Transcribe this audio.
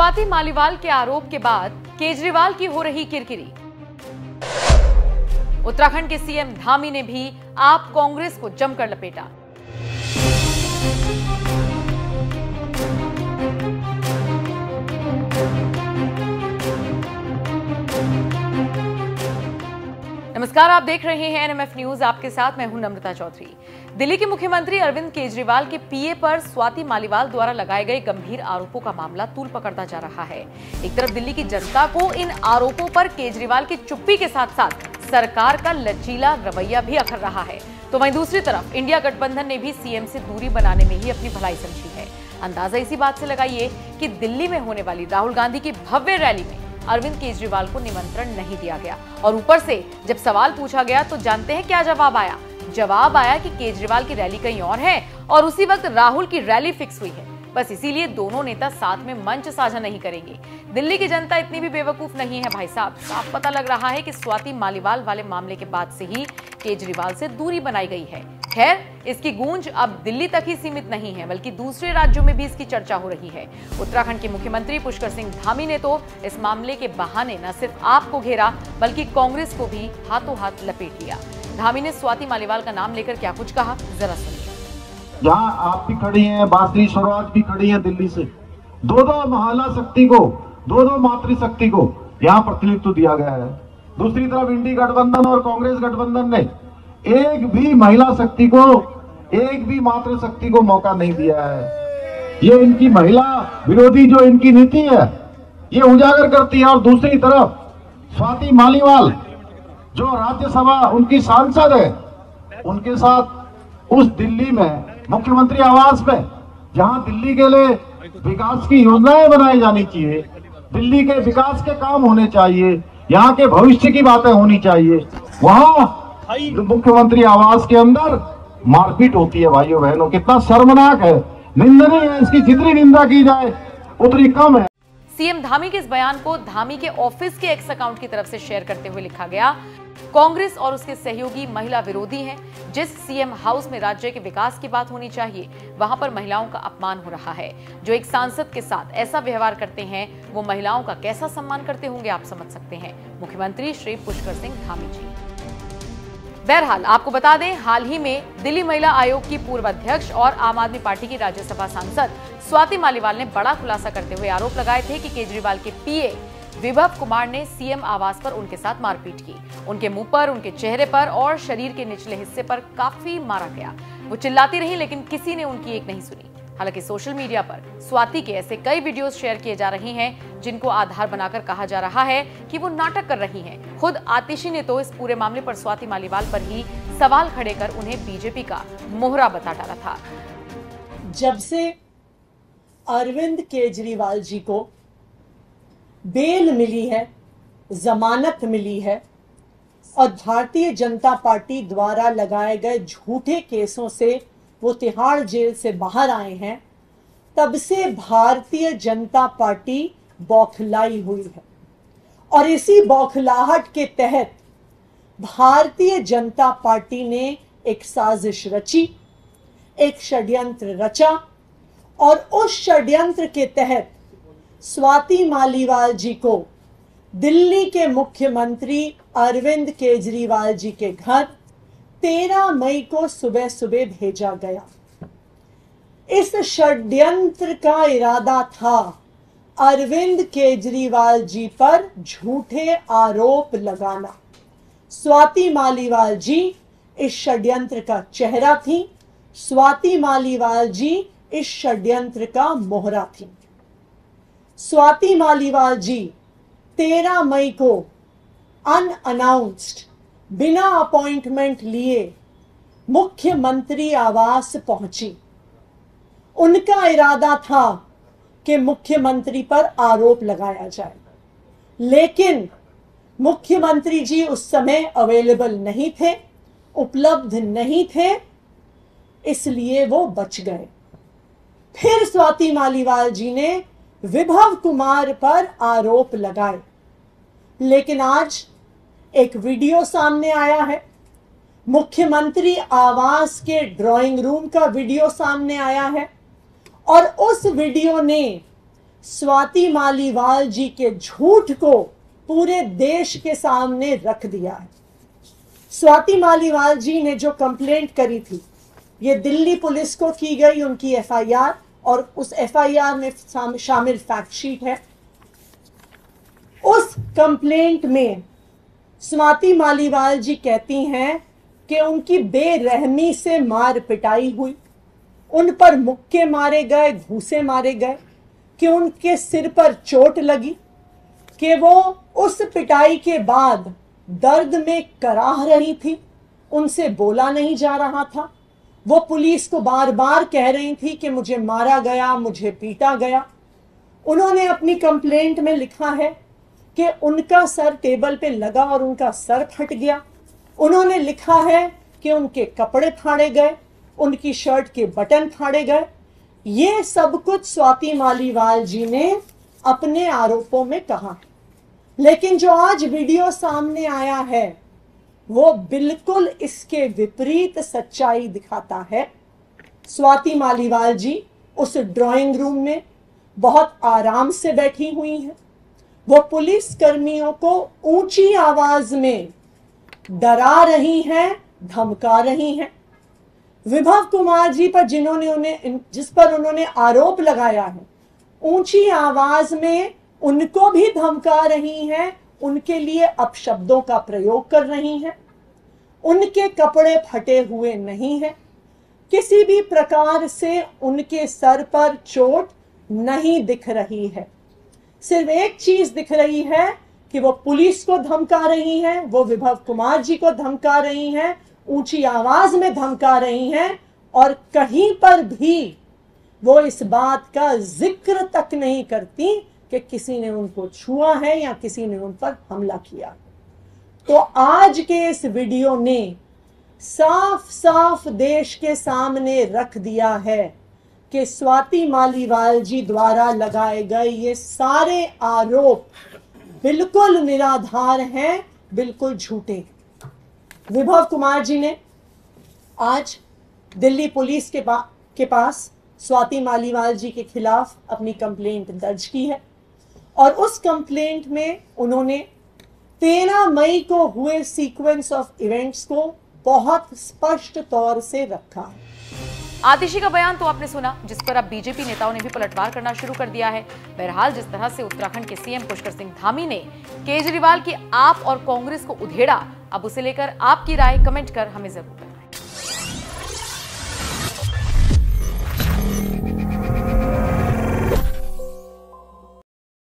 स्वाति मालीवाल के आरोप के बाद केजरीवाल की हो रही किरकिरी। उत्तराखंड के सीएम धामी ने भी आप कांग्रेस को जमकर लपेटा। नमस्कार, आप देख रहे हैं एनएमएफ न्यूज। आपके साथ मैं हूं नम्रता चौधरी। दिल्ली के मुख्यमंत्री अरविंद केजरीवाल के पीए पर स्वाति मालीवाल द्वारा लगाए गए गंभीर आरोपों का मामला तूल पकड़ता जा रहा है। एक तरफ दिल्ली की जनता को इन आरोपों पर केजरीवाल की चुप्पी के साथ साथ सरकार का लचीला रवैया भी अखर रहा है, तो वहीं दूसरी तरफ इंडिया गठबंधन ने भी सीएम से दूरी बनाने में ही अपनी भलाई समझी है। अंदाजा इसी बात से लगाइए कि दिल्ली में होने वाली राहुल गांधी की भव्य रैली में अरविंद केजरीवाल को निमंत्रण नहीं दिया गया और ऊपर से जब सवाल पूछा गया तो जानते हैं क्या जवाब आया। जवाब आया कि केजरीवाल की रैली कहीं और है और उसी वक्त राहुल की रैली फिक्स हुई है। बस इसीलिए दोनों नेता साथ में मंच साझा नहीं करेंगे। दिल्ली की जनता इतनी भी बेवकूफ नहीं है भाई साहब। साफ पता लग रहा है कि स्वाति मालीवाल वाले मामले के बाद से ही केजरीवाल से दूरी बनाई गई है। खैर, इसकी गूंज अब दिल्ली तक ही सीमित नहीं है, बल्कि दूसरे राज्यों में भी इसकी चर्चा हो रही है। उत्तराखंड के मुख्यमंत्री पुष्कर सिंह धामी ने तो इस मामले के बहाने न सिर्फ आपको घेरा बल्कि कांग्रेस को भी हाथों हाथ लपेट लिया। धामी ने स्वाति मालीवाल का नाम लेकर क्या कुछ कहा, जरा सुनिए। जहाँ आप भी खड़ी हैं, बासरी स्वराज भी खड़ी हैं दिल्ली से, दो महिला शक्ति को, दो मातृशक्ति को यहाँ प्रतिनिधित्व दिया गया है। दूसरी तरफ इंडी गठबंधन और कांग्रेस गठबंधन ने एक भी महिला शक्ति को, एक भी मातृशक्ति को मौका नहीं दिया है। ये इनकी महिला विरोधी जो इनकी नीति है ये उजागर करती है। और दूसरी तरफ स्वाति मालीवाल जो राज्यसभा उनकी सांसद है, उनके साथ उस दिल्ली में मुख्यमंत्री आवास में जहां दिल्ली के लिए विकास की योजनाएं बनाई जानी चाहिए, दिल्ली के विकास के काम होने चाहिए, यहाँ के भविष्य की बातें होनी चाहिए, वहां मुख्यमंत्री आवास के अंदर मारपीट होती है। भाइयों बहनों, कितना शर्मनाक है, निंदनीय है। इसकी जितनी निंदा की जाए उतनी कम है। सीएम धामी के इस बयान को धामी के ऑफिस के एक्स अकाउंट की तरफ से शेयर करते हुए लिखा गया, कांग्रेस और उसके सहयोगी महिला विरोधी हैं। जिस सीएम हाउस में राज्य के विकास की बात होनी चाहिए वहां पर महिलाओं का अपमान हो रहा है। जो एक सांसद के साथ ऐसा व्यवहार करते हैं वो महिलाओं का कैसा सम्मान करते होंगे, आप समझ सकते हैं। मुख्यमंत्री श्री पुष्कर सिंह धामी जी। बहरहाल आपको बता दें, हाल ही में दिल्ली महिला आयोग की पूर्व अध्यक्ष और आम आदमी पार्टी की राज्यसभा सांसद स्वाति मालीवाल ने बड़ा खुलासा करते हुए आरोप लगाए थे कि केजरीवाल के पीए विभव कुमार ने सीएम आवास पर उनके साथ मारपीट की। उनके मुंह पर, उनके चेहरे पर और शरीर के निचले हिस्से पर काफी मारा गया। वो चिल्लाती रही लेकिन किसी ने उनकी एक नहीं सुनी। हालांकि सोशल मीडिया पर स्वाति के ऐसे कई वीडियोस शेयर किए जा रहे हैं जिनको आधार बनाकर कहा जा रहा है कि वो नाटक कर रही हैं। खुद आतिशी ने तो इस पूरे मामले पर स्वाति मालीवाल पर ही सवाल खड़े कर उन्हें बीजेपी का मोहरा बता डाला था। जब से अरविंद केजरीवाल जी को बेल मिली है, जमानत मिली है और भारतीय जनता पार्टी द्वारा लगाए गए झूठे केसों से वो तिहाड़ जेल से बाहर आए हैं, तब से भारतीय जनता पार्टी बौखलाई हुई है। और इसी बौखलाहट के तहत भारतीय जनता पार्टी ने एक साजिश रची, एक षड्यंत्र रचा और उस षड्यंत्र के तहत स्वाति मालीवाल जी को दिल्ली के मुख्यमंत्री अरविंद केजरीवाल जी के घर 13 मई को सुबह सुबह भेजा गया। इस षड्यंत्र का इरादा था अरविंद केजरीवाल जी पर झूठे आरोप लगाना। स्वाति मालीवाल जी इस षड्यंत्र का चेहरा थी। स्वाति मालीवाल जी इस षड्यंत्र का मोहरा थी। स्वाति मालीवाल जी 13 मई को अनअनाउंस्ड, बिना अपॉइंटमेंट लिए मुख्यमंत्री आवास पहुंची। उनका इरादा था कि मुख्यमंत्री पर आरोप लगाया जाए, लेकिन मुख्यमंत्री जी उस समय अवेलेबल नहीं थे, उपलब्ध नहीं थे, इसलिए वो बच गए। फिर स्वाति मालीवाल जी ने विभव कुमार पर आरोप लगाए, लेकिन आज एक वीडियो सामने आया है, मुख्यमंत्री आवास के ड्राइंग रूम का वीडियो सामने आया है और उस वीडियो ने स्वाति मालीवाल जी के झूठ को पूरे देश के सामने रख दिया है। स्वाति मालीवाल जी ने जो कंप्लेंट करी थी, ये दिल्ली पुलिस को की गई उनकी एफआईआर, और उस एफआईआर में शामिल फैक्ट शीट है। उस कंप्लेंट में स्वाति मालीवाल जी कहती हैं कि उनकी बेरहमी से मार पिटाई हुई, उन पर मुक्के मारे गए, घूंसे मारे गए, कि उनके सिर पर चोट लगी, कि वो उस पिटाई के बाद दर्द में कराह रही थी, उनसे बोला नहीं जा रहा था। वो पुलिस को बार बार कह रही थी कि मुझे मारा गया, मुझे पीटा गया। उन्होंने अपनी कंप्लेंट में लिखा है कि उनका सर टेबल पे लगा और उनका सर फट गया। उन्होंने लिखा है कि उनके कपड़े फाड़े गए, उनकी शर्ट के बटन फाड़े गए। ये सब कुछ स्वाति मालीवाल जी ने अपने आरोपों में कहा है। लेकिन जो आज वीडियो सामने आया है वो बिल्कुल इसके विपरीत सच्चाई दिखाता है। स्वाति मालीवाल जी उस ड्राइंग रूम में बहुत आराम से बैठी हुई हैं। वो पुलिस कर्मियों को ऊंची आवाज में डरा रही हैं, धमका रही हैं। विभव कुमार जी पर जिस पर उन्होंने आरोप लगाया है, ऊंची आवाज में उनको भी धमका रही हैं, उनके लिए अपशब्दों का प्रयोग कर रही हैं। उनके कपड़े फटे हुए नहीं हैं, किसी भी प्रकार से उनके सर पर चोट नहीं दिख रही है। सिर्फ एक चीज दिख रही है कि वो पुलिस को धमका रही हैं, वो विभव कुमार जी को धमका रही हैं, ऊंची आवाज में धमका रही हैं, और कहीं पर भी वो इस बात का जिक्र तक नहीं करती कि किसी ने उनको छुआ है या किसी ने उन पर हमला किया। तो आज के इस वीडियो ने साफ साफ देश के सामने रख दिया है कि स्वाति मालीवाल जी द्वारा लगाए गए ये सारे आरोप बिल्कुल निराधार हैं, बिल्कुल झूठे हैं। विभव कुमार जी ने आज दिल्ली पुलिस के पास स्वाति मालीवाल जी के खिलाफ अपनी कंप्लेंट दर्ज की है, और उस कंप्लेंट में उन्होंने 13 मई को हुए सीक्वेंस ऑफ इवेंट्स को बहुत स्पष्ट तौर से रखा है। आतिशी का बयान तो आपने सुना, जिस पर अब बीजेपी नेताओं ने भी पलटवार करना शुरू कर दिया है। बहरहाल जिस तरह से उत्तराखंड के सीएम पुष्कर सिंह धामी ने केजरीवाल की आप और कांग्रेस को उधेड़ा, अब उसे लेकर आपकी राय कमेंट कर हमें जरूर बताएं।